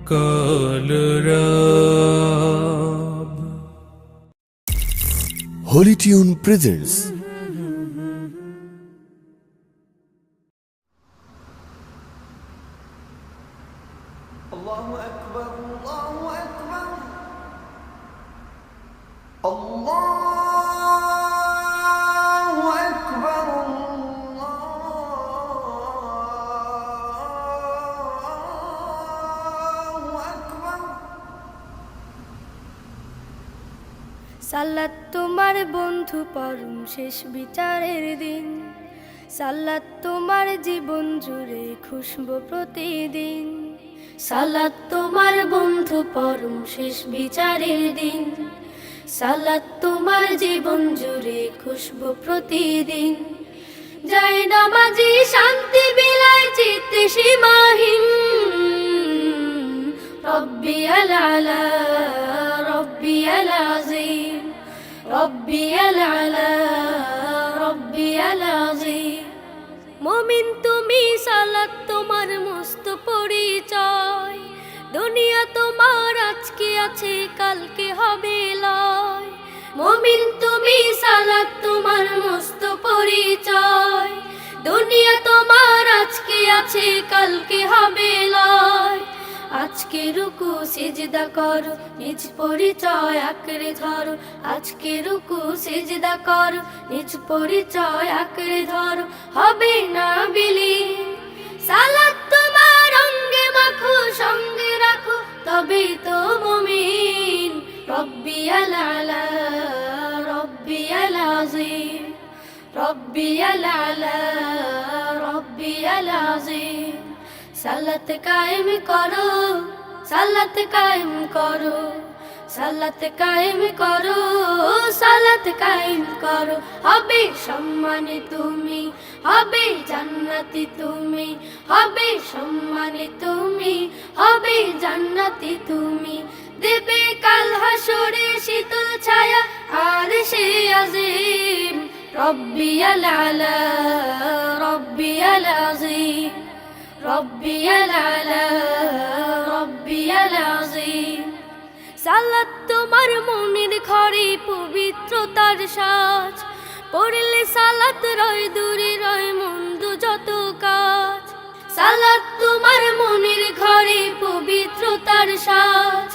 Colorab Holy Tune presents Allahu Akbar, Allahu Akbar, Allahu Akbar, Allahu Akbar. সালাত তোমার বন্ধু পরম শেষ বিচারের দিন, সালাত তোমার জীবন জুড়ে খুশবু প্রতিদিন। সালাত তোমার বন্ধু পরম শেষ বিচারের দিন, সালাত তোমার জীবন জুড়ে খুশবু প্রতিদিন। যায় নামাজি শান্তি বিলায় চিত্তে সীমাহীন, রব্বিয়াল আলা রব্বিয়াল আযীম, রব্বিয়াল আলা রব্বিয়াল আযীম। মুমিন তুমি সালাত তোমার মস্ত পরিচয়, দুনিয়া তোমার আজকে আছে কালকে হবে লয়। মুমিন তুমি সালাত তোমার মস্ত পরিচয়, দুনিয়া তোমার আজকে আছে কালকে হবে লয়। আজকে রুকু সিজদা করো, নিজ পরিচয় আঁকড়ে ধরো। আজকে রুকু সিজদা করো, নিজ পরিচয় আঁকড়ে ধরো। হবে না বিলীন সালাত তোমার অঙ্গে মাখো, সঙ্গে রাখো, তবেই তো মুমিন। রব্বিয়াল আলা রব্বিয়াল আযীম, রব্বিয়াল আলা রব্বিয়াল আযীম। সালাত কায়েম করো, সালাত কায়েম করো, সালাত কায়েম করো, সালাত কায়েম করো। হবে সম্মানে তুমি, হবে জান্নাতি তুমি, হবে সম্মানে তুমি, হবে জান্নাতি তুমি। দেবে কাল হাসরে শীতল ছায়া আরশে আজিম। রব্বিয়াল আলা রব্বিয়াল আযীম, রব্বিয়াল আলা রব্বিয়াল আযীম। সালাত তোমার মনের ঘরে পবিত্রতার সাজ, পড়লে সালাত রয় দূরে রয় মন্দ যত কাজ। সালাত তোমার মনের ঘরে পবিত্রতার সাজ,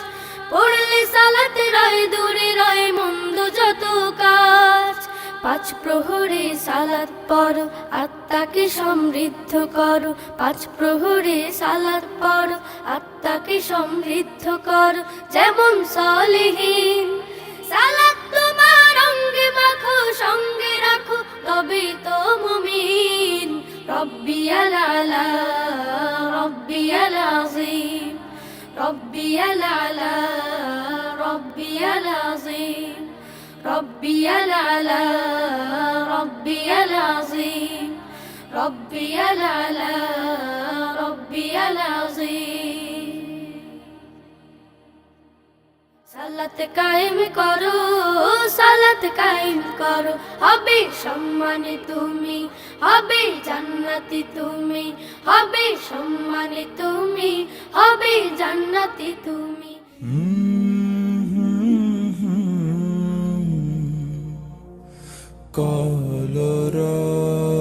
পড়লে সালাত রয় দূরে রয় মন্দ যত কাজ। পাঁচ প্রহরে সালাত পড়ো, আত্মাকে সমৃদ্ধ করো। পাঁচ প্রহরে সালাত পড়ো, আত্মাকে সমৃদ্ধ করো। যেমন সালেহীন সালাত তোমার অঙ্গে মাখো, সঙ্গে রাখো, তবেই তো মুমিন। রব্বিয়াল আলা রব্বিয়াল আযীম, রব্বিয়াল আলা রব্বিয়াল আযীম, রব্বিয়াল আলা রব্বিয়াল আযীম, রব্বিয়াল আলা রব্বিয়াল আযীম। সালাত কায়েম করো, সালাত কায়েম করো। হবে সম্মানে তুমি, হবে জান্নাতি তুমি, হবে সম্মানে তুমি, হবে জান্নাতি তুমি। Colorab